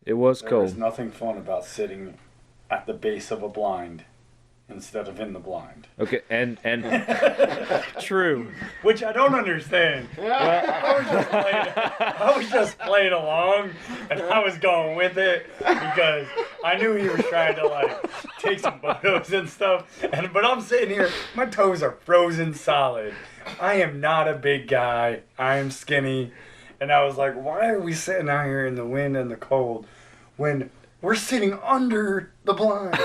It was There cold. was nothing fun about sitting at the base of a blind instead of in the blind. Okay, and true. Which I don't understand. I was just playing along, and I was going with it because I knew he was trying to like take some photos and stuff. But I'm sitting here, my toes are frozen solid. I am not a big guy. I am skinny, and I was like, why are we sitting out here in the wind and the cold when we're sitting under the blind?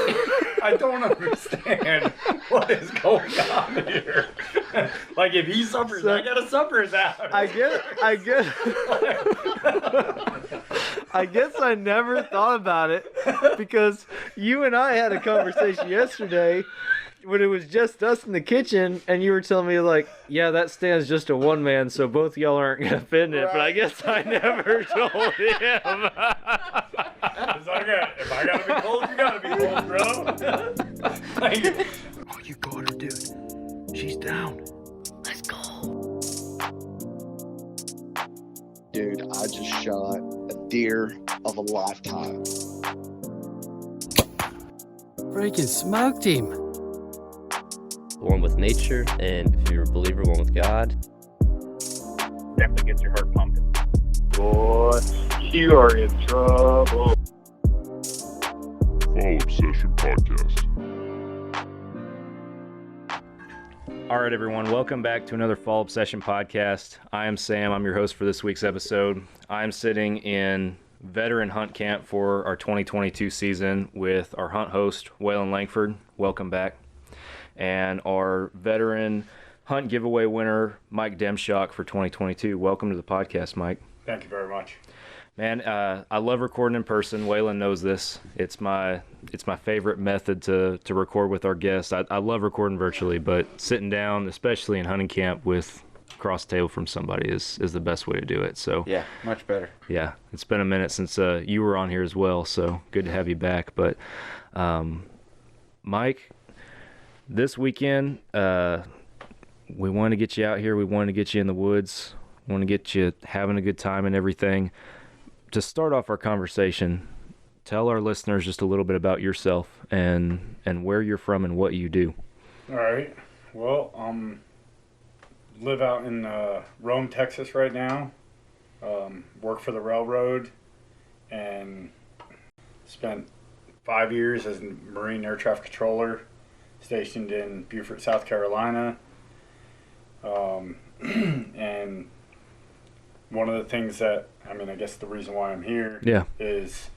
I don't understand what is going on here. Like, if he suffers, I gotta suffer that. I guess I never thought about it because you and I had a conversation yesterday when it was just us in the kitchen, and you were telling me like, yeah, that stand's just a one man, so both y'all aren't gonna fit in it. Right. But I guess I never told him. It's okay. If I gotta be cold, you gotta be cold, bro. Like, oh, you got her, dude. She's down. Let's go. Dude, I just shot a deer of a lifetime. Freaking smoked him. One with nature, and if you're a believer, one with God. Definitely gets your heart pumping. Boy, you are in trouble. Fall Obsession Podcast. All right, everyone. Welcome back to another Fall Obsession Podcast. I am Sam. I'm your host for this week's episode. I'm sitting in veteran hunt camp for our 2022 season with our hunt host, Waylan Langford. Welcome back. And our veteran hunt giveaway winner, Mike Demshock, for 2022. Welcome to the podcast, Mike. thank you very much. Man, I love recording in person. Waylan knows this. It's my favorite method to record with our guests. I love recording virtually, but sitting down, especially in hunting camp with across the table from somebody is the best way to do it. So Yeah, much better. yeah, it's been a minute since you were on here as well, so good to have you back. But Mike, this weekend, we want to get you out here. We want to get you in the woods. We want to get you having a good time and everything. To start off our conversation, tell our listeners just a little bit about yourself and where you're from and what you do. All right. Well, live out in Rome, Texas right now. Work for the railroad and spent 5 years as a Marine Air Traffic Controller stationed in Beaufort, South Carolina. And one of the things that, I guess the reason why I'm here is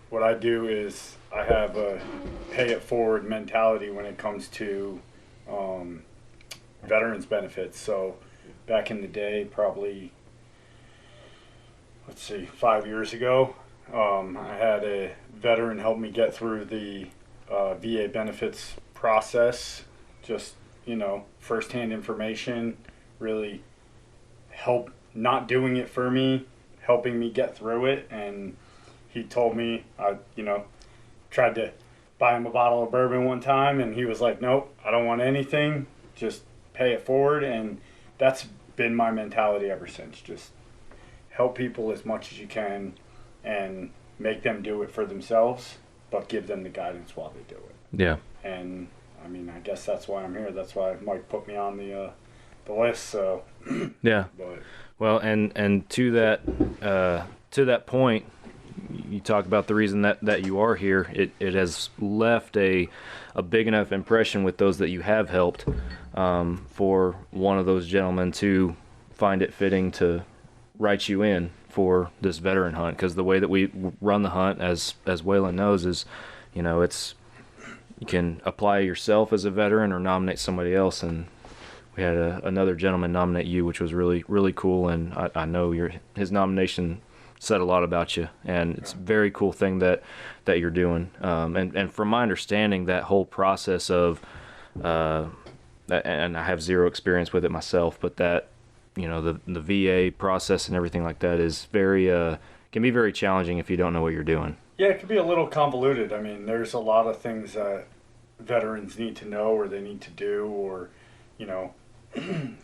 what I do is I have a pay it forward mentality when it comes to veterans benefits. So back in the day, probably, 5 years ago, I had a veteran help me get through the VA benefits process. Just, firsthand information, really help not doing it for me, helping me get through it. And he told me, I tried to buy him a bottle of bourbon one time, and he was like, nope, I don't want anything, just pay it forward. And that's been my mentality ever since. Just help people as much as you can and make them do it for themselves, but give them the guidance while they do it. Yeah. And I guess that's why I'm here. That's why Mike put me on the list. So Yeah. but Well, and to that point, you talk about the reason that you are here. It has left a big enough impression with those that you have helped for one of those gentlemen to find it fitting to write you in for this veteran hunt. Because the way that we run the hunt, as Waylan knows, is it's you can apply yourself as a veteran or nominate somebody else. And we had another gentleman nominate you, which was really, really cool. And I know his nomination said a lot about you, and it's a very cool thing that you're doing. And from my understanding, that whole process of, and I have zero experience with it myself, but that, the VA process and everything like that is very, can be very challenging if you don't know what you're doing. yeah, it could be a little convoluted. There's a lot of things that veterans need to know or they need to do, or,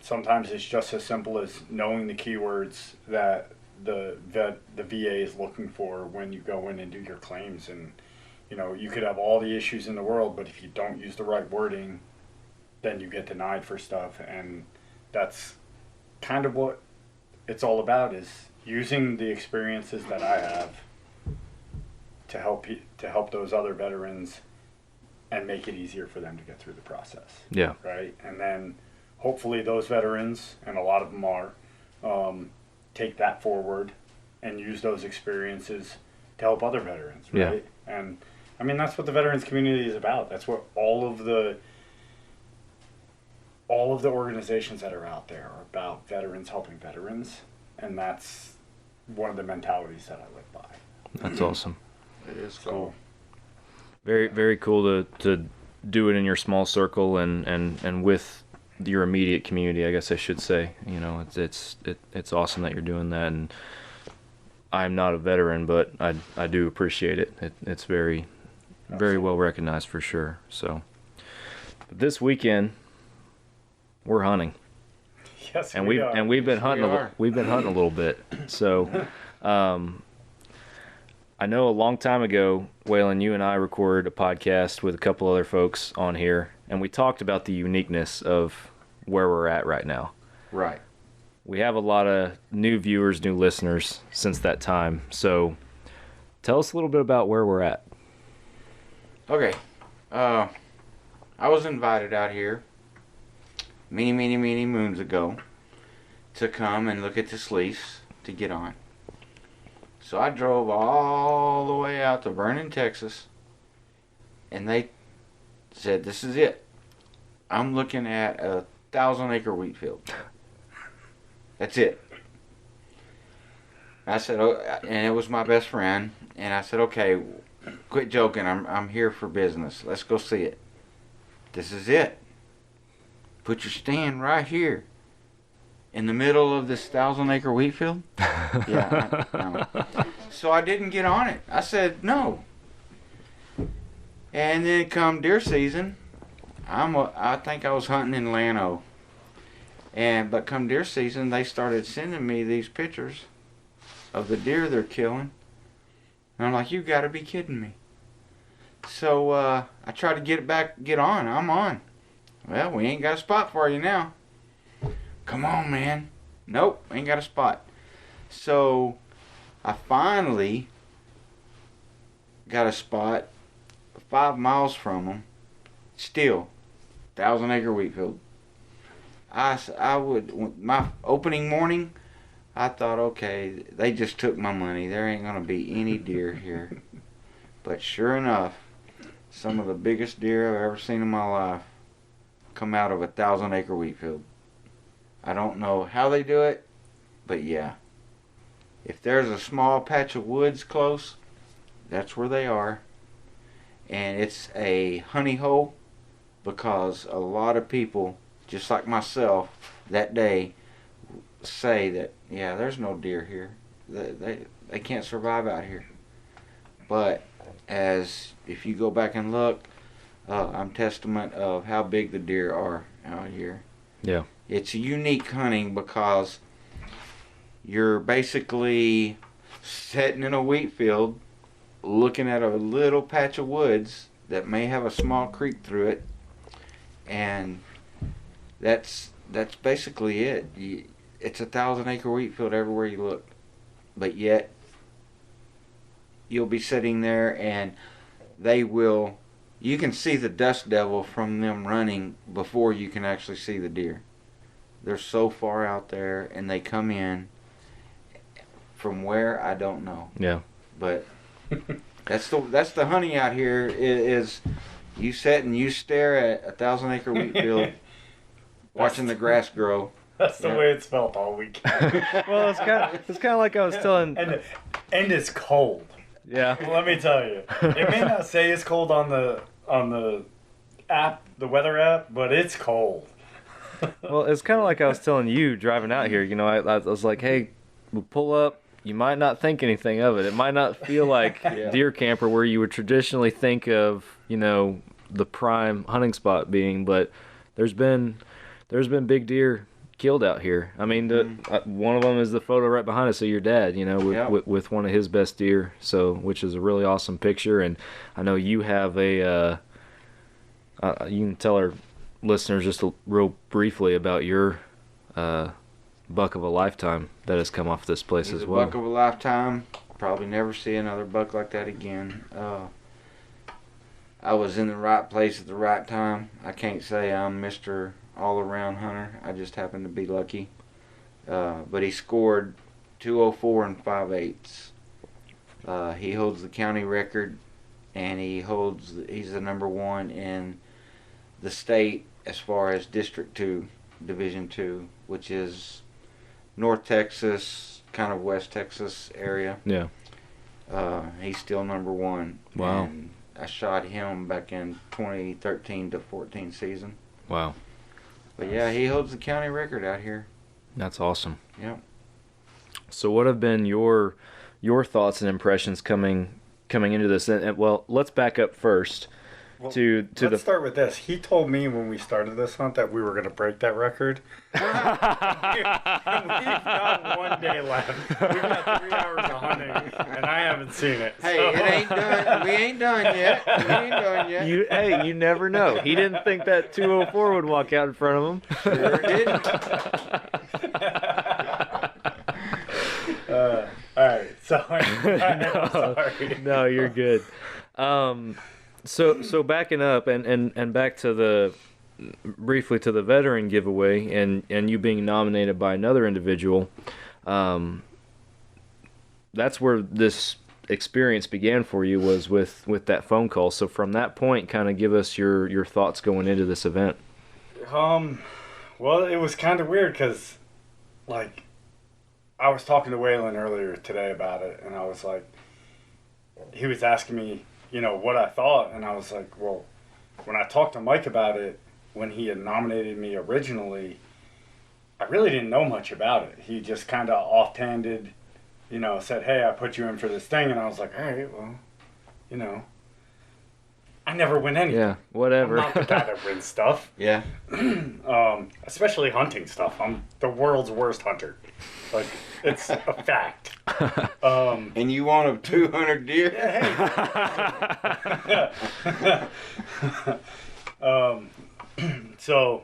sometimes it's just as simple as knowing the keywords that the VA is looking for when you go in and do your claims. And you could have all the issues in the world, but if you don't use the right wording, then you get denied for stuff. And that's kind of what it's all about, is using the experiences that I have to help those other veterans and make it easier for them to get through the process. Yeah. Right. And then hopefully those veterans, and a lot of them are, take that forward and use those experiences to help other veterans. Right. Yeah. And I mean, that's what the veterans community is about. That's what all of the organizations that are out there are about: veterans helping veterans. And that's one of the mentalities that I live by. That's awesome. It is cool. Very, very cool to do it in your small circle and with your immediate community, I guess I should say. It's awesome that you're doing that. And I'm not a veteran, but I do appreciate it. It's very, very well recognized for sure. So, but this weekend we're hunting. Yes, and we are. we've been hunting. We've been hunting a little bit. So, I know a long time ago, Waylan, you and I recorded a podcast with a couple other folks on here, and we talked about the uniqueness of where we're at right now. Right. We have a lot of new viewers, new listeners since that time. So, tell us a little bit about where we're at. Okay. I was invited out here many moons ago to come and look at this lease to get on. So I drove all the way out to Vernon, Texas, and they said, "This is it. I'm looking at a 1,000-acre wheat field. That's it." I said, "Oh," and it was my best friend, and I said, "Okay, quit joking. I'm here for business. Let's go see it. This is it. Put your stand right here in the middle of this 1,000-acre wheat field." Yeah. So I didn't get on it. I said no. And then come deer season, I think I was hunting in Llano. But come deer season, they started sending me these pictures of the deer they're killing. And I'm like, "You got to be kidding me." So I tried to get on. I'm on. "Well, we ain't got a spot for you now." "Come on, man." "Nope, ain't got a spot." So I finally got a spot 5 miles from them. Still, 1,000-acre wheat field. My opening morning, I thought, okay, they just took my money. There ain't going to be any deer here. But sure enough, some of the biggest deer I've ever seen in my life come out of a 1,000-acre wheat field. I don't know how they do it, but yeah. If there's a small patch of woods close, that's where they are. And it's a honey hole, because a lot of people, just like myself, that day say that, yeah, there's no deer here. They can't survive out here. But if you go back and look, I'm testament of how big the deer are out here. Yeah. It's unique hunting because you're basically sitting in a wheat field looking at a little patch of woods that may have a small creek through it, and that's basically it. It's a 1,000-acre wheat field everywhere you look, but yet you'll be sitting there and you can see the dust devil from them running before you can actually see the deer. They're so far out there, and they come in from where, I don't know. Yeah. But that's the hunting out here, is you sit and you stare at a 1,000-acre wheat field watching the grass grow. That's the way it's felt all weekend. Well, it's kind of like I was telling. And it's cold. Yeah. Let me tell you, it may not say it's cold on the app, the weather app, but it's cold. Well, it's kind of like I was telling you driving out here. I was like, hey, we'll pull up. You might not think anything of it. It might not feel like deer camper where you would traditionally think of, the prime hunting spot being, but there's been big deer killed out here. I mean, one of them is the photo right behind us of your dad, you know, with one of his best deer, so which is a really awesome picture. And I know you have a, you can tell our listeners just real briefly about your buck of a lifetime that has come off this place He's as a well. buck of a lifetime. Probably never see another buck like that again. I was in the right place at the right time. I can't say I'm Mr. All-Around Hunter. I just happened to be lucky. But he scored 204 and 5/8. He holds the county record, and he's the number one in the state as far as District 2, Division 2, which is North Texas, kind of West Texas area. Yeah. He's still number one. Wow. And I shot him back in 2013 to 14 season. Wow. But yeah, he holds the county record out here. That's awesome. Yep. So what have been your thoughts and impressions coming into this? And well, let's back up first. Well, to let's start with this. He told me when we started this hunt that we were going to break that record. We've got 1 day left. We've got 3 hours of hunting, and I haven't seen it. Hey, so. it ain't done. We ain't done yet. We ain't done yet. You never know. He didn't think that 204 would walk out in front of him. Sure didn't. All right, sorry. Sorry. No, you're good. So backing up and back to briefly to the veteran giveaway and you being nominated by another individual, that's where this experience began for you, was with that phone call. So from that point, kind of give us your thoughts going into this event. Well, it was kind of weird because, like, I was talking to Waylan earlier today about it, and I was like, he was asking me, you know, what I thought, and I was like, well, when I talked to Mike about it, when he had nominated me originally, I really didn't know much about it. He just kind of offhanded, you know, said, hey, I put you in for this thing, and I was like, all right, well, you know, I never win anything. Yeah, whatever. I'm not the guy that wins stuff. Yeah. Especially hunting stuff. I'm the world's worst hunter. Like, it's a fact. And you want a 200 deer? Yeah, hey. So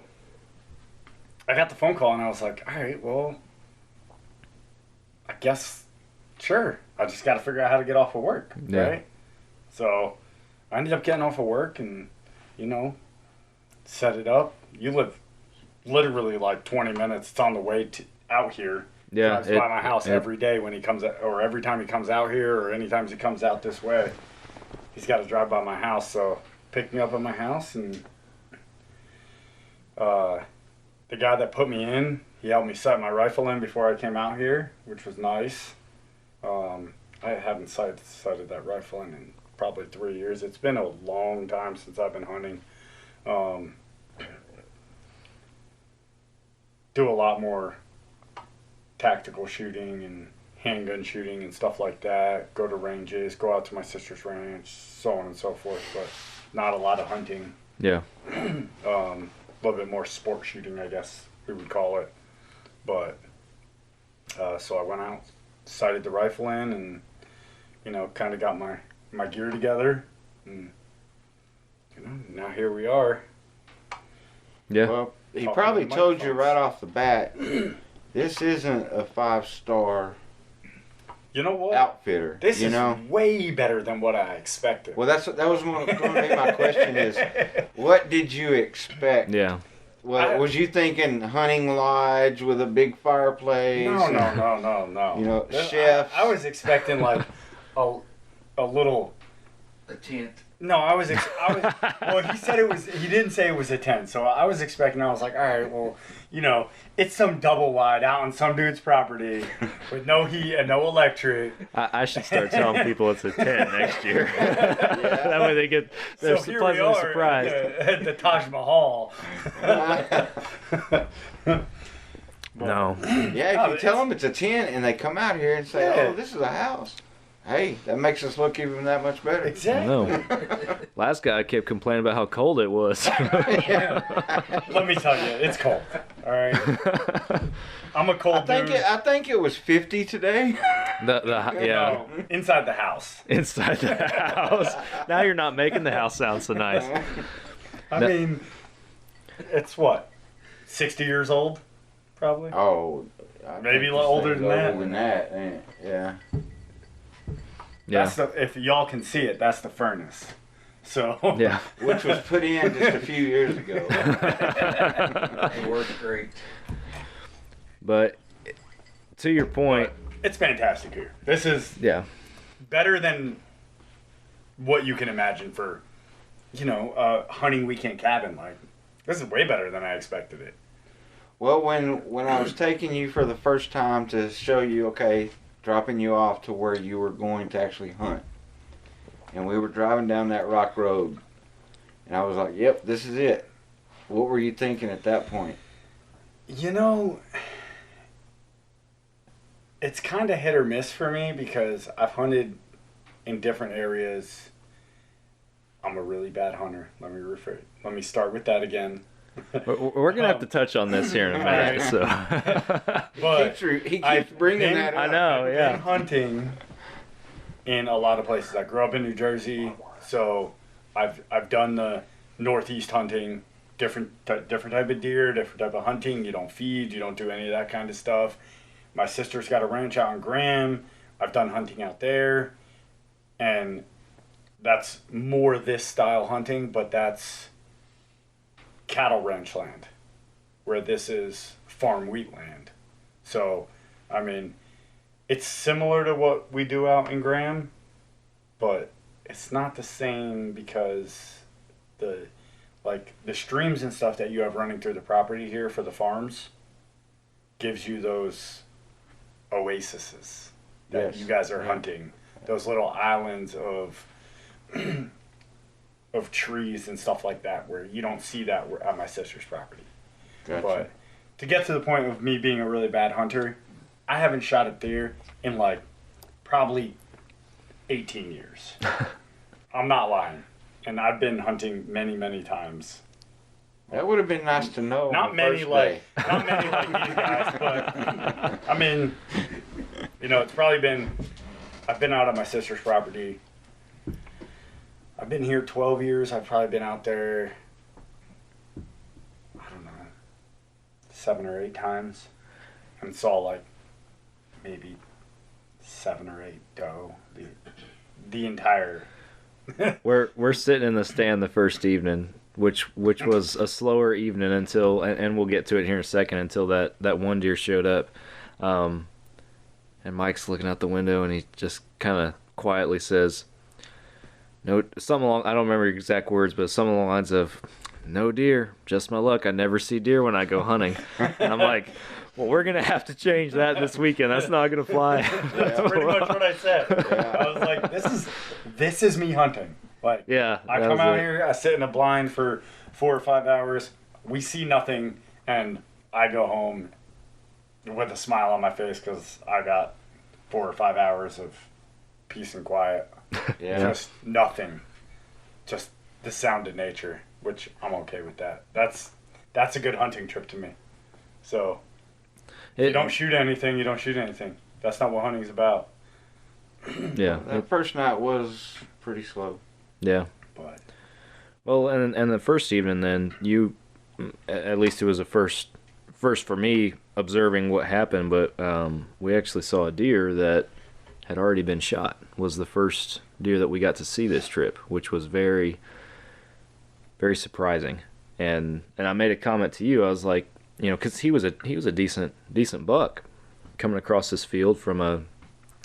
I got the phone call and I was like, all right, well, I guess, sure. I just got to figure out how to get off of work, right? So I ended up getting off of work and, you know, set it up. You live literally like 20 minutes. It's on the way out here. Yeah, Drives by my house every day when he comes out, or every time he comes out here, or anytime he comes out this way. He's got to drive by my house, so picked me up at my house, and the guy that put me in, he helped me set my rifle in before I came out here, which was nice. I haven't sighted that rifle in probably 3 years. It's been a long time since I've been hunting. Do a lot more tactical shooting and handgun shooting and stuff like that. Go to ranges, go out to my sister's ranch, so on and so forth, but not a lot of hunting. Yeah. A little bit more sport shooting, I guess we would call it. But so I went out, sighted the rifle in, and, you know, kind of got my gear together, and, you know, now here we are. Yeah. Well, he probably told you right off the bat, this isn't a 5-star You know what? outfitter. This is know? way better than what I expected. Well, that was going to be my question is, what did you expect? Yeah. Well, was you thinking hunting lodge with a big fireplace? No. You know, chefs. I was expecting like a little. A tent. No, I was. Well, he said it was. He didn't say it was a tent, so I was expecting. I was like, all right, well, you know, it's some double wide out on some dude's property with no heat and no electric. I should start telling people it's a 10 next year. That way they get they're So here we pleasantly are surprised. at the Taj Mahal. No. Yeah, if you tell them it's a tent and they come out here and say, Yeah. oh, this is a house. Hey, that makes us look even that much better. Exactly. No. Last guy kept complaining about how cold it was. Let me tell you, it's cold. All right. I'm a cold dude. I think it was 50 today. Yeah. No, inside the house. Inside the house. Now you're not making the house sound so nice. I mean, it's what, 60 years old, probably. Oh, Maybe a little older than that. Older than that, ain't it? Yeah. Yeah. That's if y'all can see it, that's the furnace. So Yeah. Which was put in just a few years ago. It worked great. But to your point, it's fantastic here. This is yeah. better than what you can imagine for, a hunting weekend cabin. Like, this is way better than I expected it. Well, when I was taking you for the first time to show you, okay, dropping you off to where you were going to actually hunt, and we were driving down that rock road, and I was like, yep, this is it. What were you thinking at that point? It's kind of hit or miss for me because I've hunted in different areas. I'm a really bad hunter. Let me start with that again. We're gonna have to touch on this here in a minute. So, But he keeps bringing that up. I know, I've yeah. been hunting in a lot of places. I grew up in New Jersey, so I've done the Northeast hunting, different type of deer, different type of hunting. You don't feed, you don't do any of that kind of stuff. My sister's got a ranch out in Graham. I've done hunting out there, and that's more this style hunting, but that's cattle ranch land, where this is farm wheat land. So, I mean, it's similar to what we do out in Graham, but it's not the same because the streams and stuff that you have running through the property here for the farms gives you those oases that you guys are hunting, those little islands of trees and stuff like that where you don't see that at my sister's property. Gotcha. But to get to the point of me being a really bad hunter, I haven't shot a deer in like probably 18 years. I'm not lying. And I've been hunting many, many times. That would have been nice to know. Not many like these guys, but I mean, it's probably been, I've been out on my sister's property. I've been here 12 years. I've probably been out there, I don't know, 7 or 8 times, and saw like maybe 7 or 8 doe the entire. We're sitting in the stand the first evening, which was a slower evening until, and we'll get to it here in a second, until that one deer showed up, and Mike's looking out the window and he just kind of quietly says, "No," something along, I don't remember exact words, but something along the lines of, "No deer, just my luck. I never see deer when I go hunting." And I'm like, well, we're going to have to change that this weekend. That's not going to fly. That's pretty much what I said. Yeah. I was like, this is me hunting. Like, yeah, I come out here, I sit in a blind for 4 or 5 hours, we see nothing, and I go home with a smile on my face because I got 4 or 5 hours of peace and quiet. Yeah. Just nothing. Just the sound of nature, which I'm okay with that. That's a good hunting trip to me. So, if you don't shoot anything, you don't shoot anything. That's not what hunting's about. Yeah. That first night was pretty slow. Yeah. But well, and the first evening, then you, at least it was a first for me observing what happened, but we actually saw a deer that had already been shot. Was the first deer that we got to see this trip, which was very, very surprising. And I made a comment to you. I was like, because he was a decent buck coming across this field from a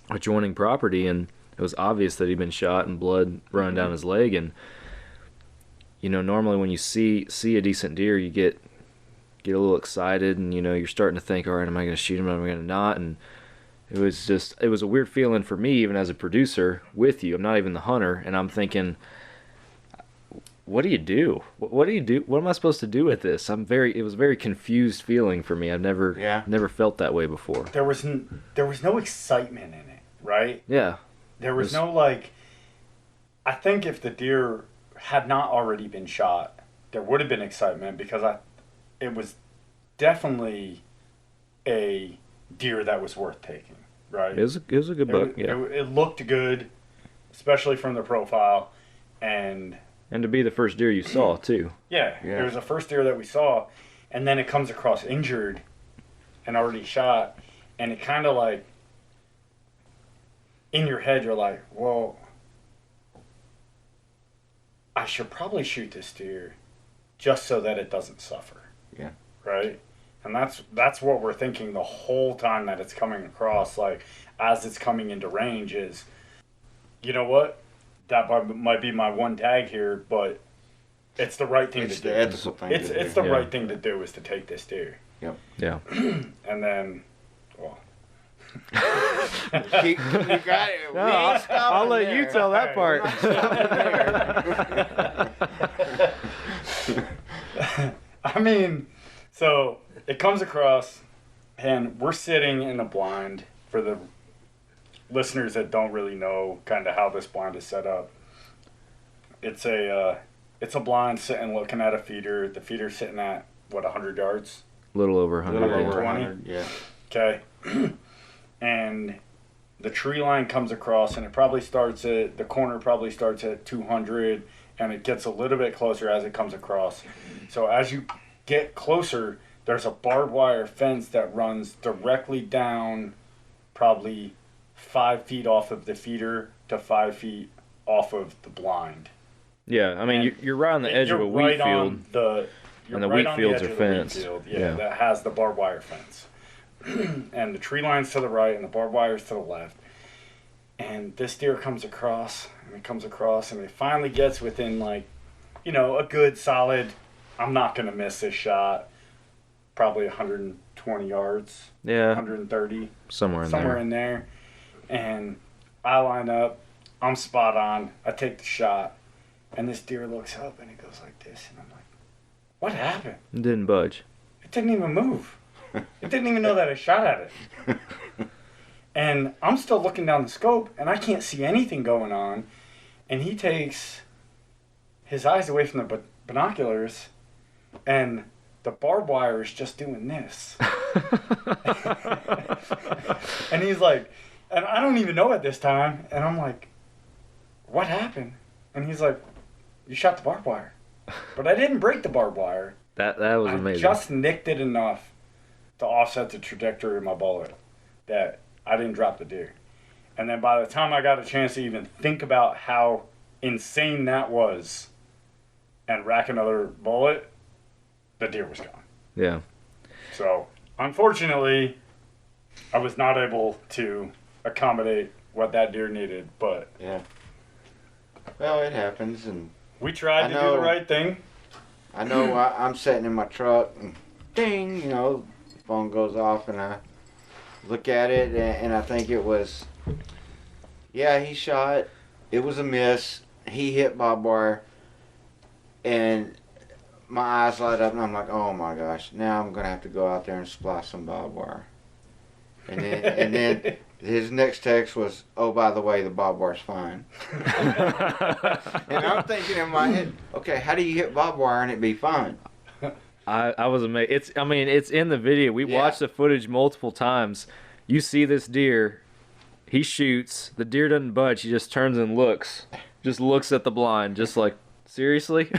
adjoining property, and it was obvious that he'd been shot and blood running down his leg. And normally when you see a decent deer, you get a little excited, and you're starting to think, all right, am I going to shoot him? Am I going to not? And it was a weird feeling for me, even as a producer with you. I'm not even the hunter, and I'm thinking, what do you do? What do you do? What am I supposed to do with this? It was a very confused feeling for me. I've never felt that way before. there was no excitement in it, right? Yeah. There was no, like, I think if the deer had not already been shot, there would have been excitement because it was definitely a deer that was worth taking, right? It was a good buck, yeah. It looked good, especially from the profile, and to be the first deer you saw, too. Yeah, it was the first deer that we saw, and then it comes across injured and already shot, and it kind of like, in your head, you're like, well, I should probably shoot this deer just so that it doesn't suffer. Yeah. Right? And that's what we're thinking the whole time that it's coming across, like, as it's coming into range is, you know what? That might be my one tag here, but it's the right thing to do. Ethical thing it's to do. the right thing to do is to take this deer. Yep. Yeah. And then, well, you got it. No, I'll let you tell that part. I mean, so it comes across, and we're sitting in a blind. For the listeners that don't really know kind of how this blind is set up, it's a blind sitting looking at a feeder. The feeder's sitting at, what, 100 yards? A little over 100. Little over yeah. 100, yeah. Okay. And the tree line comes across, and the corner probably starts at 200, and it gets a little bit closer as it comes across. So as you get closer, there's a barbed wire fence that runs directly down probably 5 feet off of the feeder to 5 feet off of the blind. Yeah, I mean, you're right on the edge of a wheat field. And the wheat fields are fenced. Yeah, that has the barbed wire fence. And the tree line's to the right and the barbed wire's to the left. And this deer comes across, and it finally gets within, like, you know, a good solid, I'm not going to miss this shot, probably 120 yards. Yeah. 130. Somewhere in there. And I line up, I'm spot on, I take the shot, and this deer looks up and it goes like this, and I'm like, what happened? It didn't budge. It didn't even move. It didn't even know that I shot at it. And I'm still looking down the scope, and I can't see anything going on. And he takes his eyes away from the binoculars, and the barbed wire is just doing this. And he's like, and I don't even know at this time. And I'm like, what happened? And he's like, you shot the barbed wire. But I didn't break the barbed wire. That was amazing. I just nicked it enough to offset the trajectory of my bullet that I didn't drop the deer. And then by the time I got a chance to even think about how insane that was and rack another bullet, the deer was gone. Yeah. So, unfortunately, I was not able to accommodate what that deer needed, but... Yeah. Well, it happens, and... We tried to do the right thing. I know I'm sitting in my truck, and ding, you know, the phone goes off, and I look at it, and I think it was... Yeah, he shot. It was a miss. He hit barbed wire, and my eyes light up, and I'm like, oh my gosh, now I'm going to have to go out there and splice some barbed wire. And then his next text was, oh, by the way, the barbed wire's fine. And I'm thinking in my head, okay, how do you hit barbed wire and it be fine? I was amazed. It's in the video. We watched the footage multiple times. You see this deer, he shoots, the deer doesn't budge, he just turns and looks at the blind, just like, seriously?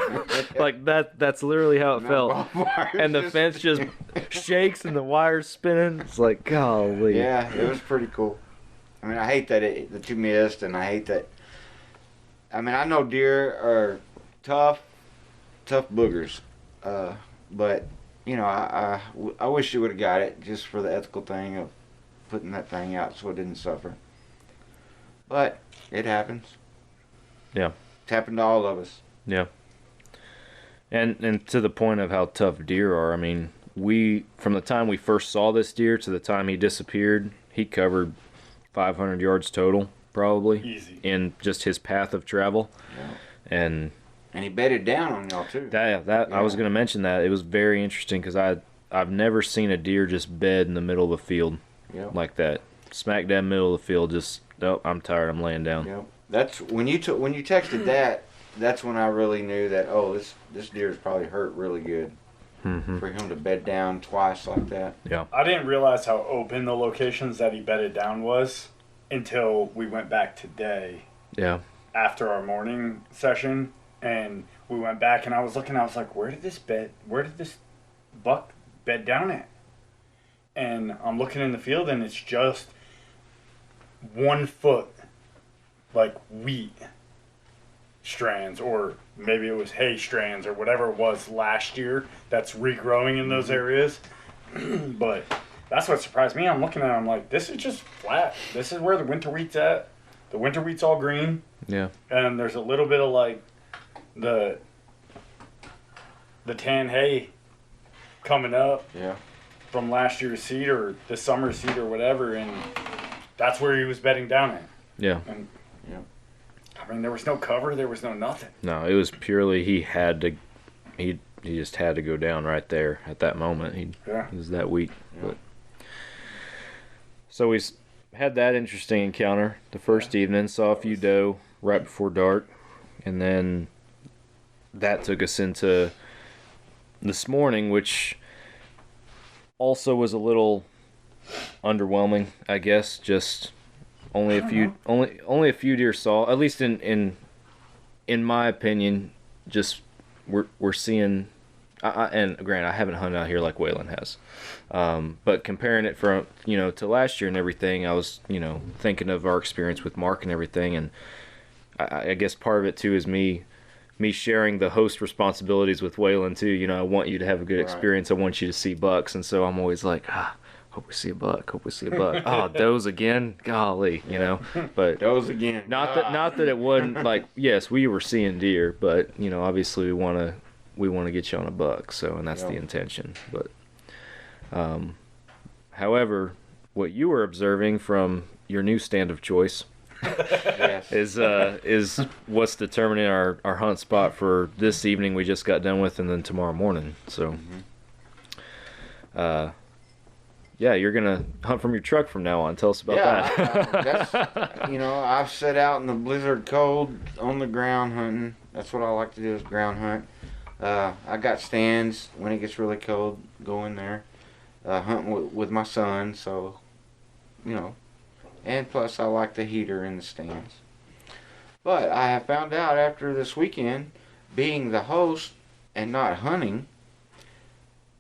Like that's literally how it felt. And the fence just shakes and the wire's spinning. It's like, golly. Yeah, it was pretty cool. I mean, I hate that you missed, and I hate that. I mean, I know deer are tough boogers, but you know, I wish you would have got it just for the ethical thing of putting that thing out so it didn't suffer. But it happens. Yeah. It's happened to all of us. Yeah. And to the point of how tough deer are, I mean, from the time we first saw this deer to the time he disappeared, he covered 500 yards total, probably. Easy. In just his path of travel. Yeah. And he bedded down on y'all, too. I was going to mention that. It was very interesting because I've never seen a deer just bed in the middle of a field like that. smack dab middle of the field. Just I'm tired. I'm laying down. Yep. That's when you texted that. That's when I really knew that. Oh, this deer is probably hurt really good. Mm-hmm. For him to bed down twice like that. Yeah. I didn't realize how open the locations that he bedded down was until we went back today. Yeah. After our morning session, and we went back, and I was looking. I was like, where did this buck bed down at? And I'm looking in the field, and it's just 1 foot, like wheat strands, or maybe it was hay strands, or whatever it was last year that's regrowing in those areas. But that's what surprised me. I'm looking at it, I'm like, this is just flat. This is where the winter wheat's at. The winter wheat's all green. Yeah. And there's a little bit of like the tan hay coming up. Yeah. From last year's seed or this summer's seed or whatever, and that's where he was bedding down at. Yeah. And I mean, there was no cover, there was no nothing. No, it was purely he just had to go down right there at that moment. He was that weak. Yeah. But so we had that interesting encounter the first evening. Saw a few doe right before dark, and then that took us into this morning, which also was a little underwhelming, I guess. Just only a few deer saw, at least in my opinion. Just we're seeing, and granted, I haven't hunted out here like Waylan has, but comparing it from to last year and everything, I was thinking of our experience with Mark and everything, and I guess part of it too is me sharing the host responsibilities with Waylan too. I want you to have a good experience. I want you to see bucks, and so I'm always like, hope we see a buck. Hope we see a buck. Oh, does again? Golly, But does again. Not that it wasn't like, yes, we were seeing deer, but obviously we want to get you on a buck. So, and that's the intention. But, however, what you were observing from your new stand of choice. Yes. is what's determining our hunt spot for this evening we just got done with, and then tomorrow morning. So, you're gonna hunt from your truck from now on. Tell us about that. That's I've set out in the blizzard cold on the ground hunting. That's what I like to do is ground hunt. I got stands when it gets really cold. Go in there, hunting with my son. So, and plus I like the heater in the stands. But I have found out after this weekend, being the host and not hunting,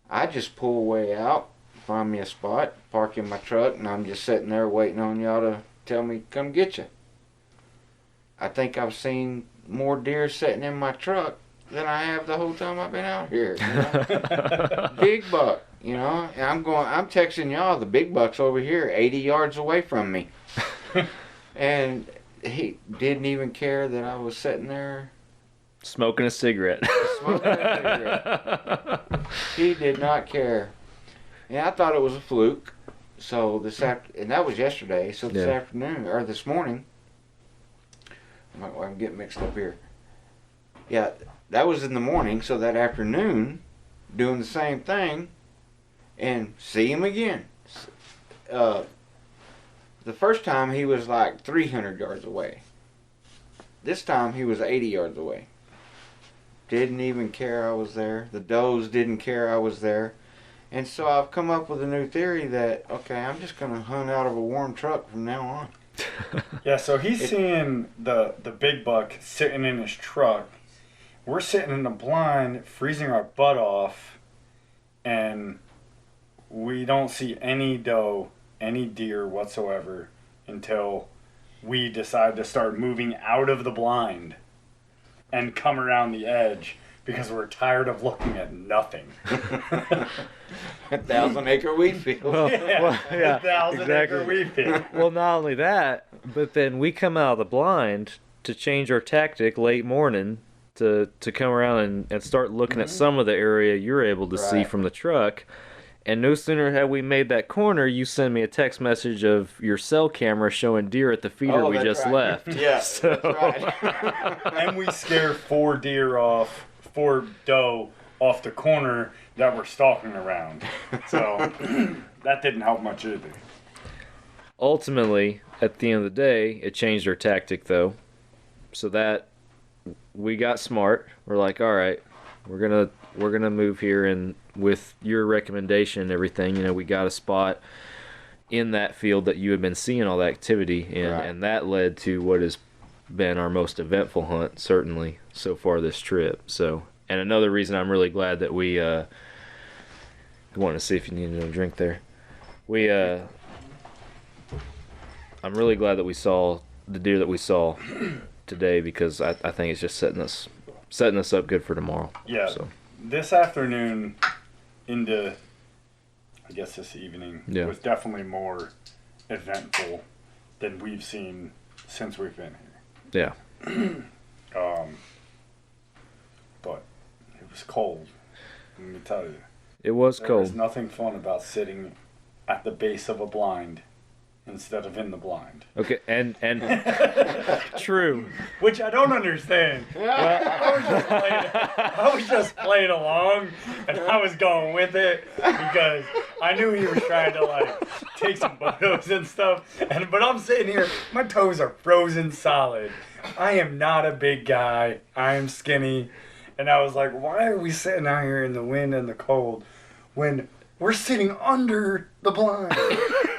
I just pull away out, find me a spot, park in my truck, and I'm just sitting there waiting on y'all to tell me, come get you. I think I've seen more deer sitting in my truck than I have the whole time I've been out here. Big buck, and I'm texting y'all, the big buck's over here 80 yards away from me. And he didn't even care that I was sitting there smoking a cigarette. He did not care. And I thought it was a fluke. So and that was yesterday. So this afternoon, or this morning, I'm getting mixed up here. Yeah, that was in the morning. So that afternoon, doing the same thing, and see him again. The first time he was like 300 yards away. This time he was 80 yards away. Didn't even care I was there. The does didn't care I was there. And so I've come up with a new theory that, okay, I'm just going to hunt out of a warm truck from now on. Yeah, so he's seeing the big buck sitting in his truck. We're sitting in the blind, freezing our butt off, and we don't see any doe, any deer whatsoever until we decide to start moving out of the blind and come around the edge because we're tired of looking at nothing. 1,000-acre wheat field. Well, yeah, 1,000-acre wheat field. Well, not only that, but then we come out of the blind to change our tactic late morning to come around and start looking at some of the area you're able to see from the truck. And no sooner had we made that corner, you send me a text message of your cell camera showing deer at the feeder we just left. Yeah, so. That's right. And we scare 4 doe off the corner that were stalking around. So that didn't help much either. ultimately, at the end of the day, it changed our tactic, though. So that we got smart. We're like, all right, we're gonna move here, and with your recommendation and everything, we got a spot in that field that you had been seeing all the activity in, Right. and that led to what has been our most eventful hunt, certainly so far this trip. So, and another reason I'm really glad that we I want to see if you need a drink there. I'm really glad that we saw the deer that we saw today, because I think it's just setting us up good for tomorrow. Yeah. So. This afternoon into, I guess this evening, Yeah. was definitely more eventful than we've seen since we've been Yeah. here. But it was cold. Let me tell you. It was There cold. was nothing fun about sitting at the base of a blind instead of in the blind. Okay, and true. Which I don't understand. I was just playing along, and I was going with it because I knew he was trying to take some photos and stuff. But I'm sitting here, my toes are frozen solid. I am not a big guy. I am skinny, and I was like, why are we sitting out here in the wind and the cold when we're sitting under the blind?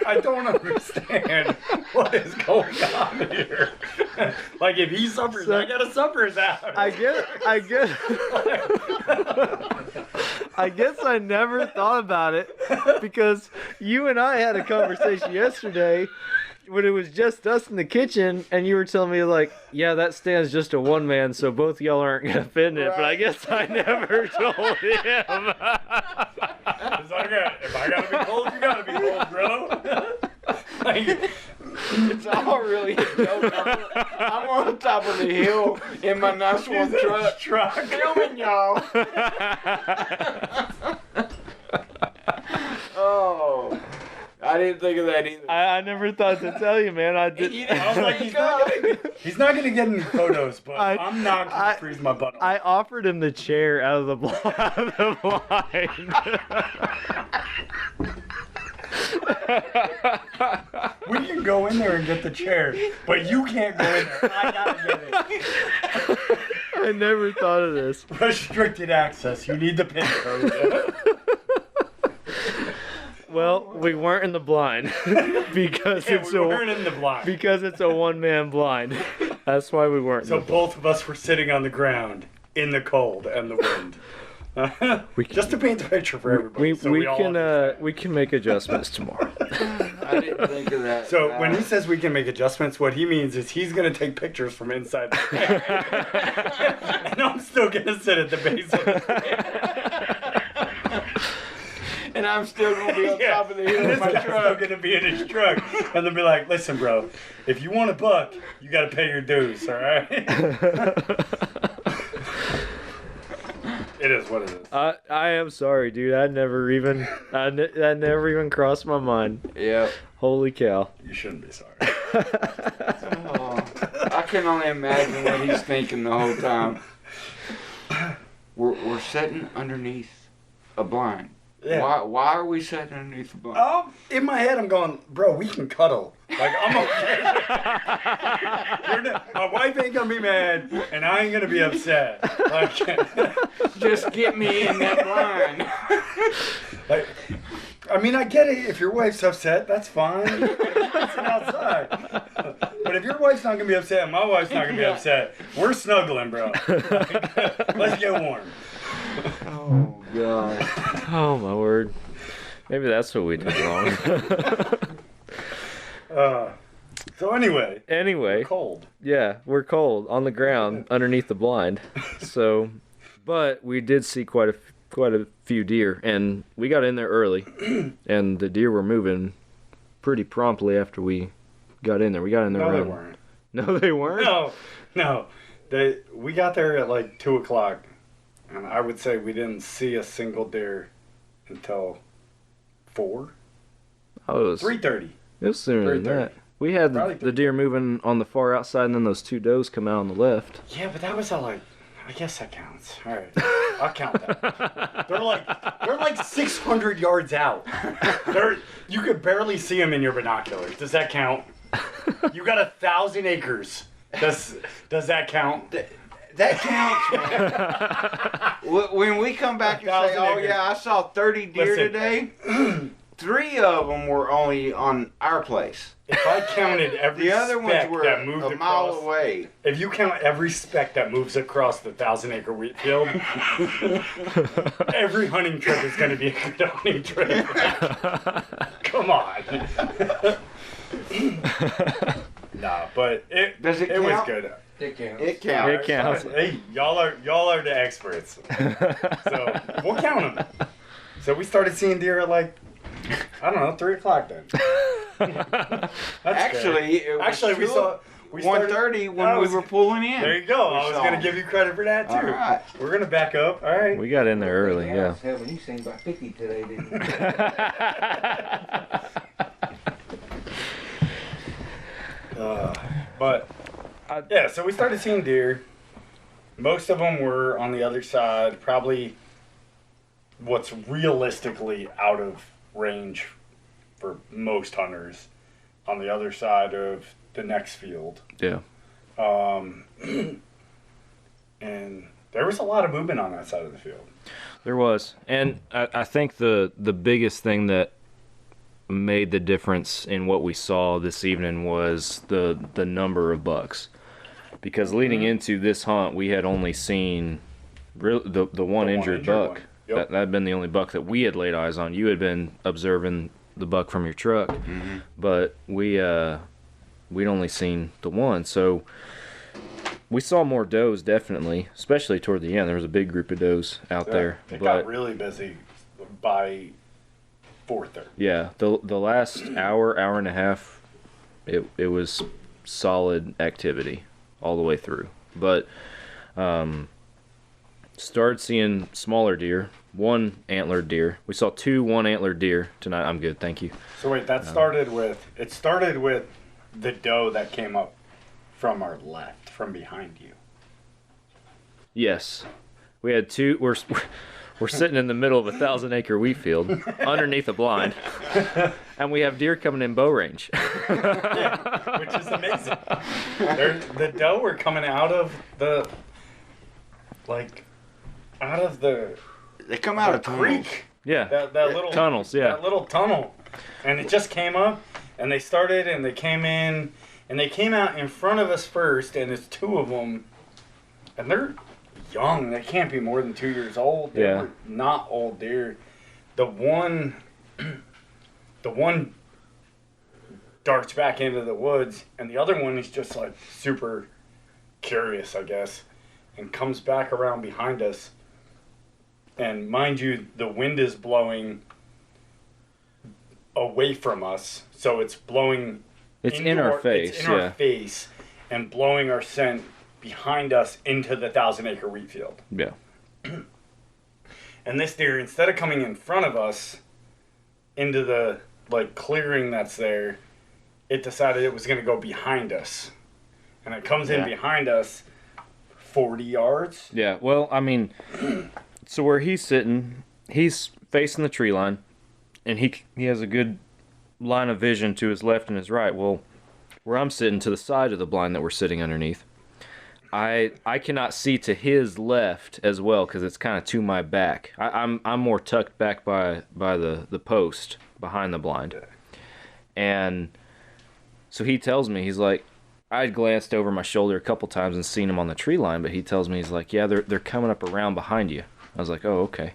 I don't understand what is going on here. If he suffers, I gotta suffer out. I guess I never thought about it, because you and I had a conversation yesterday when it was just us in the kitchen, and you were telling me yeah, that stand's just a one man, so both y'all aren't gonna fit in it. But I guess I never told him. If I gotta be cold, you gotta be cold, bro. It's all really a joke. I'm on top of the hill in my nice one truck. Filming y'all. Oh. I didn't think of that either. I never thought to tell you, man. I did. I was like, he's not gonna get any photos, but I'm not gonna freeze my butt off. I offered him the chair out of the blind. We can go in there and get the chair, but you can't go in there. I gotta get it. I never thought of this. Restricted access. You need the pin code. Well, we weren't in the blind because we weren't in the blind. Because it's a one-man blind. That's why we weren't. So both of us were sitting on the ground in the cold and the wind. Just to paint the picture for everybody. We can make adjustments tomorrow. I didn't think of that. So when he says we can make adjustments, what he means is he's going to take pictures from inside the tent. And I'm still going to sit at the base of the tent. And I'm still going to be on top of the hill in my This guy's truck. still going to be in his truck. And they'll be like, listen, bro, if you want a buck, you got to pay your dues, all right? It is what it is. I am sorry, dude. I never even crossed my mind. Yeah. Holy cow. You shouldn't be sorry. Oh, I can only imagine what he's thinking the whole time. We're sitting underneath a blind. Yeah. Why are we sitting underneath a blind? In my head, I'm going, bro, we can cuddle. I'm okay. My wife ain't gonna be mad, and I ain't gonna be upset. Just get me in that blind. I get it. If your wife's upset, that's fine. Sit outside. But if your wife's not gonna be upset, and my wife's not gonna be upset, we're snuggling, bro. Let's get warm. Oh God. Oh my word. Maybe that's what we did wrong. So anyway, we're cold. Yeah, we're cold on the ground underneath the blind. So, but we did see quite a few deer, and we got in there early, and the deer were moving pretty promptly after we got in there. We got in there. No, around. they weren't. No, they weren't. No. We got there at 2:00, and I would say we didn't see a single deer until 4. Oh, it was 3:30. It was sooner than 3:30. that. We had Probably the deer moving on the far outside, and then those two does come out on the left. Yeah, but that was at I guess that counts. All right, I'll count that. They're like 600 yards out. You could barely see them in your binoculars. Does that count? You got 1,000 acres. Does that count? That counts, man. When we come back and say, oh, yeah, I saw 30 deer today, 3 of them were only on our place. If I counted every the other ones speck were that moved a mile across, away. If you count every speck that moves across the 1,000-acre wheat field, every hunting trip is going to be a good hunting trip. Come on. Nah, but it was good. It counts. It counts. Hey, y'all are the experts. So we'll count them. So we started seeing deer at like, I don't know, 3 o'clock then. Actually, we saw 1:30 when we were pulling in. There you go. I was going to give you credit for that too. All right. We're going to back up. All right. We got in there early, yeah. Hell, you seen by 50 today, didn't you? But yeah, so we started seeing deer. Most of them were on the other side, probably what's realistically out of range for most hunters, on the other side of the next field. Yeah. And there was a lot of movement on that side of the field. There was. And I think the biggest thing that made the difference in what we saw this evening was the number of bucks. Because leading into this hunt, we had only seen the one injured buck. Yep. That had been the only buck that we had laid eyes on. You had been observing the buck from your truck, but we'd only seen the one. So we saw more does, definitely, especially toward the end. There was a big group of does out there. It got really busy by 4:30. Yeah, the last hour and a half, it was solid activity all the way through. But started seeing smaller deer, 1 antlered deer. We saw 2 1-antlered deer tonight. I'm good, thank you. So wait, that started with the doe that came up from our left, from behind you. Yes, we had 2. We're sitting in the middle of a 1,000-acre wheat field underneath a blind, and we have deer coming in bow range. Yeah, which is amazing. The doe were coming out of the They come out of creek. Yeah, That little tunnels. Yeah, that little tunnel, and it just came up, and they started, and they came in, and they came out in front of us first, and it's 2 of them, and they're young. They can't be more than 2 years old. They were not old deer. The one darts back into the woods, and the other one is just like super curious, I guess, and comes back around behind us. And mind you, the wind is blowing away from us, so it's blowing. It's in our face. It's in our face, and blowing our scent behind us into the 1,000-acre wheat field. Yeah. And this deer, instead of coming in front of us into the clearing that's there, it decided it was going to go behind us. And it comes in behind us 40 yards. Yeah, well, I mean, so where he's sitting, he's facing the tree line, and he has a good line of vision to his left and his right. Well, where I'm sitting, to the side of the blind that we're sitting underneath, I cannot see to his left as well because it's kind of to my back. I'm more tucked back by the post behind the blind. And so he tells me, he's like, I'd glanced over my shoulder a couple times and seen him on the tree line, but he tells me, he's like, yeah, they're coming up around behind you. I was like, oh, okay.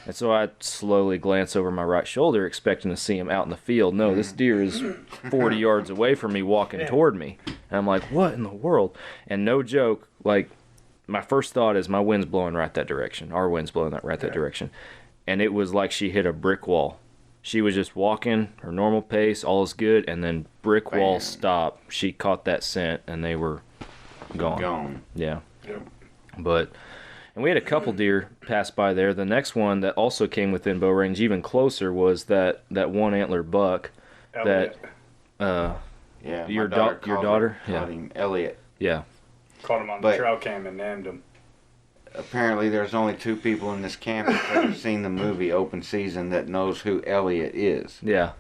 And so I slowly glance over my right shoulder, expecting to see him out in the field. No, this deer is 40 yards away from me, walking toward me. And I'm like, what in the world? And no joke, my first thought is my wind's blowing right that direction. Our wind's blowing right that direction. And it was like she hit a brick wall. She was just walking her normal pace, all is good, and then brick wall stop. She caught that scent, and they were gone. Yeah. And we had a couple deer pass by there. The next one that also came within bow range, even closer, was that 1-antler buck. Elliot. Your daughter? Called him Elliot. Yeah. Caught him on the trail cam and named him. apparently there's only 2 people in this campus that have seen the movie Open Season that knows who Elliot is. Yeah.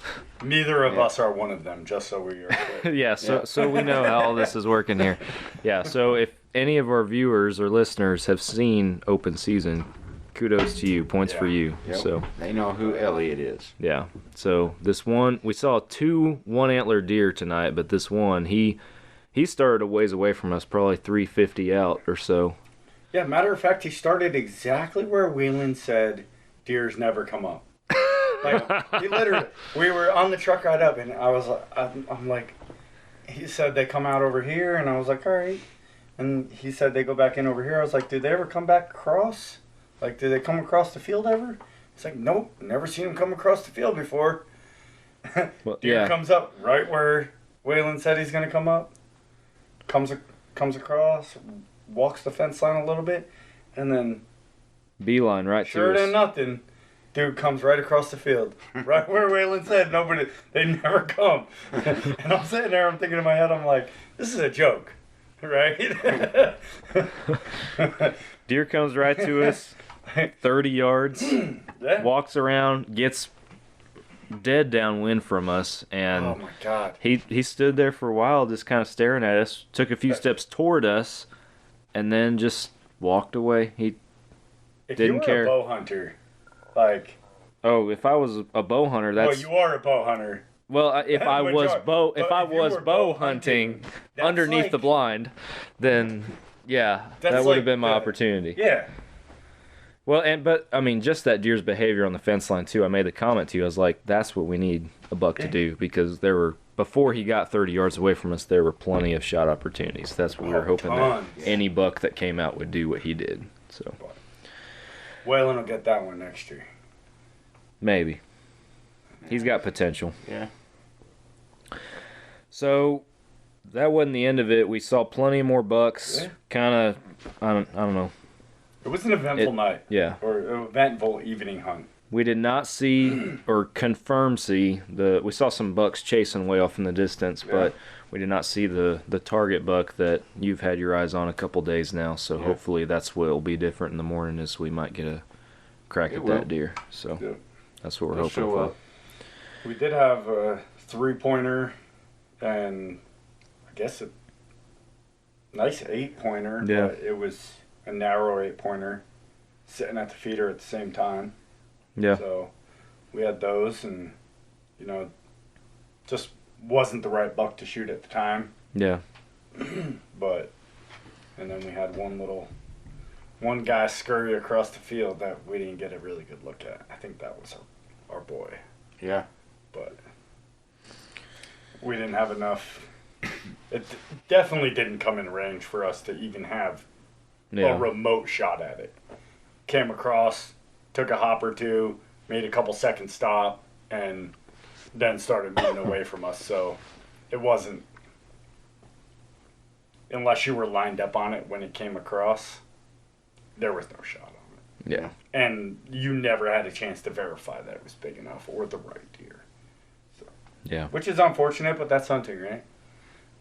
Neither of us are one of them, just so we are clear. Yeah, so we know how all this is working here. Yeah, so if any of our viewers or listeners have seen Open Season, kudos to you. Points for you. Yep. So they know who Elliot is. yeah. So this one, we saw 2 one-antler deer tonight, but this one, he started a ways away from us, probably 350 out or so. Yeah, matter of fact, he started exactly where Waylan said deers never come up. Like, he literally, we were on the truck ride up, and I was like, I'm like, he said they come out over here, and I was like, all right. And he said they go back in over here. I was like, did they ever come back across? Like, did they come across the field ever? He's like, nope, never seen them come across the field before. Well, Deer comes up right where Waylan said he's going to come up, comes across, walks the fence line a little bit, and then beeline right sure to us. than nothing, dude comes right across the field, right where Waylan said they never come. And I'm sitting there, I'm thinking in my head, I'm like, this is a joke, right? Deer comes right to us, 30 yards, Yeah. walks around, gets dead downwind from us, and Oh my God. he stood there for a while just kind of staring at us, took a few steps toward us, and then just walked away. He If didn't you were care. a bow hunter, like, Oh, if I was a bow hunter, well, that's you are a bow hunter. if I But was you're- bow but if I if you was were bow bow hunting hunting, that's underneath the like- blind, then yeah, That's that would have like been my the- opportunity. Yeah. Well, but I mean, just that deer's behavior on the fence line too. I made the comment to you. I was like, "That's what we need a buck to do," because before he got 30 yards away from us, there were plenty of shot opportunities. That's what we were hoping that Tons. any buck that came out would do what he did. So Waylan will get that one next year. maybe he's got potential. Yeah. So that wasn't the end of it. We saw plenty more bucks. Yeah. Kind of, I don't know. It was an eventful night. Yeah. Or an eventful evening hunt. We did not see or confirm see we saw some bucks chasing way off in the distance, but we did not see the target buck that you've had your eyes on a couple days now. So hopefully that's what will be different in the morning, is we might get a crack at that deer. So Yeah. that's what we're They'll hoping show for. up. We did have a 3-pointer and I guess a nice 8-pointer. Yeah. But it was a narrow 8-pointer sitting at the feeder at the same time. Yeah. So we had those, and just wasn't the right buck to shoot at the time. Yeah. But and then we had one guy scurry across the field that we didn't get a really good look at. I think that was our boy, Yeah. but we didn't have enough. It definitely didn't come in range for us to even have a remote shot at it. Came across, took a hop or two, made a couple second stop, and then started moving away from us. So it wasn't, unless you were lined up on it when it came across, there was no shot on it. Yeah. And you never had a chance to verify that it was big enough or the right deer. So, Yeah. which is unfortunate, but that's hunting, right?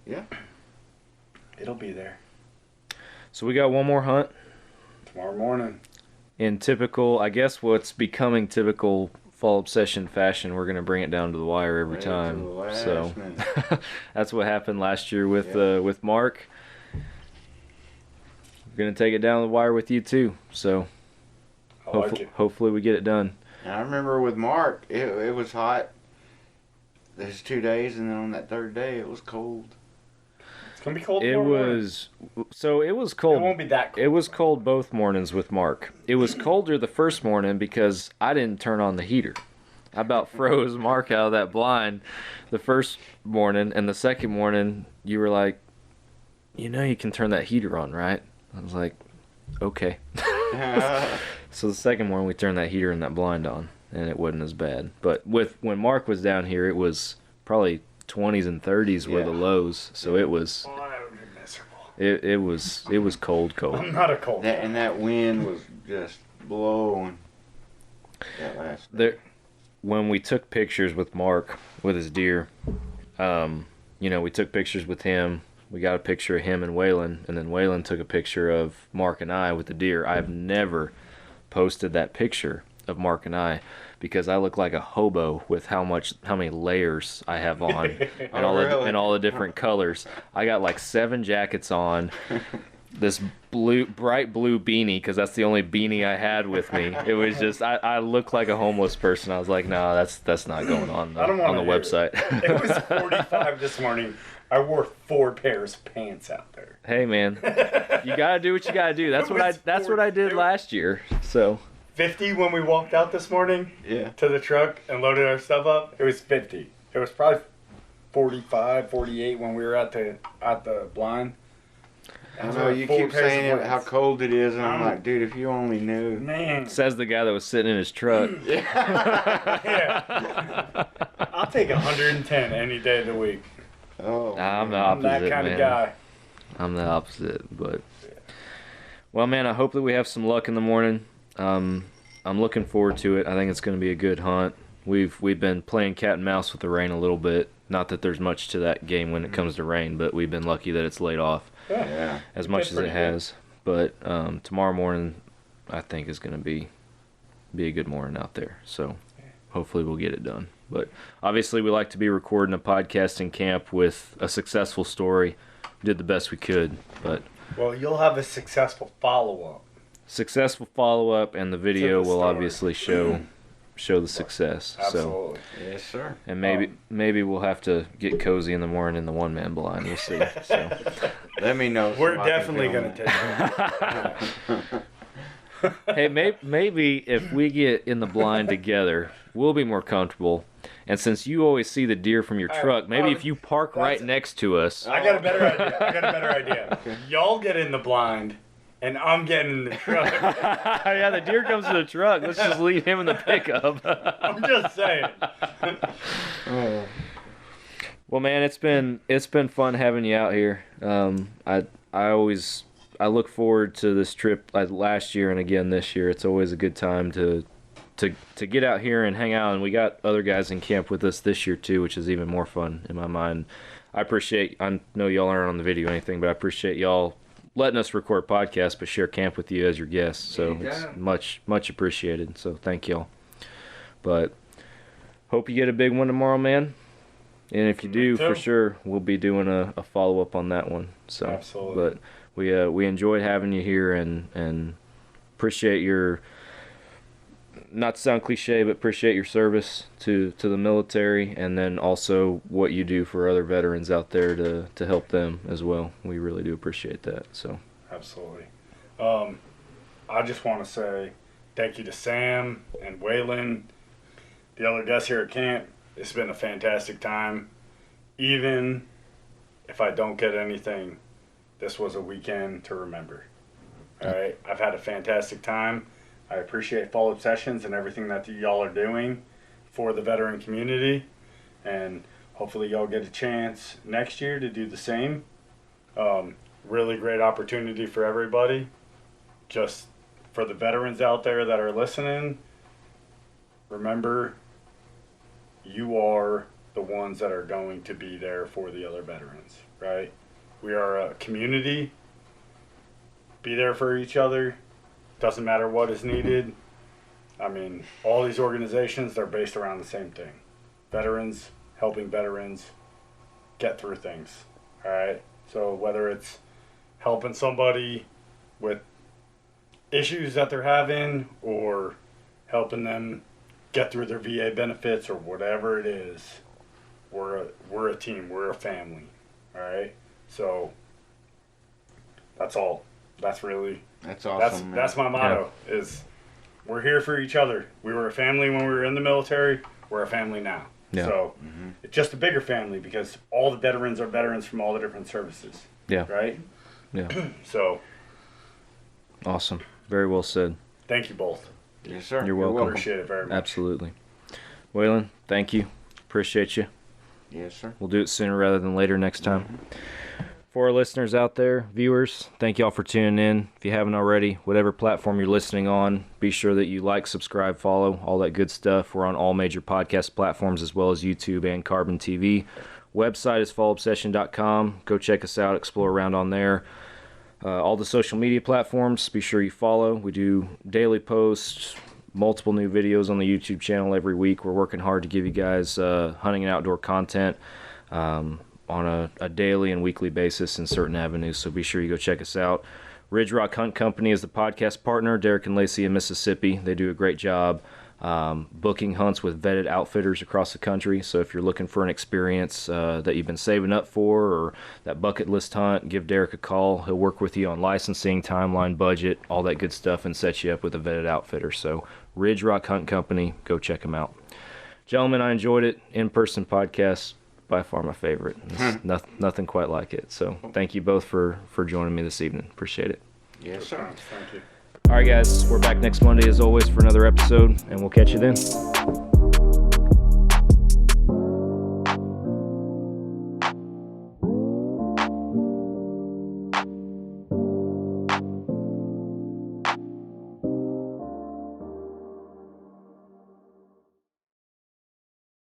Yeah. It'll be there So we got one more hunt. tomorrow morning. In typical, I guess what's becoming typical fall obsession fashion, we're going to bring it down to the wire every Right to time. the last So minute. that's what happened last year with Mark. We're going to take it down to the wire with you too. So I like it. hopefully we get it done. And I remember with Mark, it was hot. There's 2 days, and then on that third day, it was cold. It's gonna be cold. It tomorrow morning. was It cold. won't be that cold. It was cold both mornings with Mark. It was colder the first morning because I didn't turn on the heater. I about froze Mark out of that blind the first morning, and the second morning you were like, you can turn that heater on, right? I was like, okay. So the second morning we turned that heater and that blind on, and it wasn't as bad. But when Mark was down here, it was probably 20s and 30s were the lows, so it was Oh, that would be miserable. it was cold. I'm not a cold. And that wind was just blowing. That last When we took pictures with Mark with his deer, we took pictures with him we got a picture of him and Waylan, and then Waylan took a picture of Mark and I with the deer. I've never posted that picture of Mark and I because I look like a hobo with how many layers I have on and all the different colors. I got like 7 jackets on, this bright blue beanie because that's the only beanie I had with me. It was just I look like a homeless person. I was like, no, that's not going on the website. It was 45 this morning. I wore 4 pairs of pants out there. Hey man, you gotta do what you gotta do. That's what I did last year. So 50 when we walked out this morning to the truck and loaded our stuff up. It was 50. It was probably 45, 48 when we were at the blind. I know you keep saying how cold it is, and I'm like, dude, if you only knew. Man. Says the guy that was sitting in his truck. Yeah. I'll take 110 any day of the week. Oh, I'm the opposite, that kind of guy. I'm the opposite, but well, man, I hope that we have some luck in the morning. I'm looking forward to it. I think it's going to be a good hunt. We've been playing cat and mouse with the rain a little bit. Not that there's much to that game when it comes to rain, but we've been lucky that it's laid off as much as it has. But tomorrow morning, I think is going to be a good morning out there. So hopefully we'll get it done. But obviously we like to be recording a podcast in camp with a successful story. We did the best we could, but well, you'll have a successful follow-up. Successful follow-up, and the video will obviously show the success. Absolutely. So, yes, sir. And maybe we'll have to get cozy in the morning in the one-man blind. We'll see. So let me know. We're definitely going to take it. Hey, maybe if we get in the blind together, we'll be more comfortable. And since you always see the deer from your truck, maybe if you park right next to us. I got a better idea. Okay. Y'all get in the blind, and I'm getting in the truck. Yeah, the deer comes to the truck. Let's just leave him in the pickup. I'm just saying. Well, man, it's been fun having you out here. I look forward to this trip last year and again this year. It's always a good time to get out here and hang out, and we got other guys in camp with us this year too, which is even more fun in my mind. I know y'all aren't on the video or anything, but I appreciate y'all letting us record podcasts but share camp with you as your guests. So it's much appreciated. So thank y'all. But hope you get a big one tomorrow, man. And if you do, for sure, we'll be doing a follow-up on that one. So absolutely. But we enjoyed having you here and appreciate your, not to sound cliche, but appreciate your service to the military, and then also what you do for other veterans out there to help them as well. We really do appreciate that. So absolutely. I just want to say thank you to Sam and Waylan, the other guests here at camp. It's been a fantastic time. Even if I don't get anything, this was a weekend to remember. All right? I've had a fantastic time. I appreciate follow-up sessions and everything that y'all are doing for the veteran community. And hopefully y'all get a chance next year to do the same. Really great opportunity for everybody. Just for the veterans out there that are listening, remember, you are the ones that are going to be there for the other veterans, right? We are a community. Be there for each other. Doesn't matter what is needed. I mean, all these organizations, they're based around the same thing. Veterans, helping veterans get through things, all right? So whether it's helping somebody with issues that they're having or helping them get through their VA benefits or whatever it is, we're a team, we're a family, all right? So that's all. That's awesome. That's my motto. Yeah. Is we're here for each other. We were a family when we were in the military. We're a family now. Yeah. So it's just a bigger family because all the veterans are veterans from all the different services. Yeah. Right? Yeah. So awesome. Very well said. Thank you both. Yes, sir. You're welcome. Appreciate it very much. Absolutely. Waylan, thank you. Appreciate you. Yes, sir. We'll do it sooner rather than later next time. For our listeners out there, viewers, thank y'all for tuning in. If you haven't already, whatever platform you're listening on, be sure that you like, subscribe, follow, all that good stuff. We're on all major podcast platforms as well as YouTube and Carbon TV. Website is fallobsession.com. Go check us out, explore around on there. All the social media platforms, be sure you follow. We do daily posts, multiple new videos on the YouTube channel every week. We're working hard to give you guys hunting and outdoor content on a daily and weekly basis in certain avenues, so be sure you go check us out. Ridge Rock Hunt Company is the podcast partner. Derek and Lacey in Mississippi. They do a great job booking hunts with vetted outfitters across the country. So if you're looking for an experience that you've been saving up for, or that bucket list hunt, give Derek a call. He'll work with you on licensing, timeline, budget, all that good stuff, and set you up with a vetted outfitter. So Ridge Rock Hunt Company, go check them out. Gentlemen, I enjoyed it. In-person podcast, by far my favorite. Nothing quite like it. So thank you both for joining me this evening. Appreciate it. Yes, sir. Thank you. All right, guys, we're back next Monday as always for another episode, and we'll catch you then.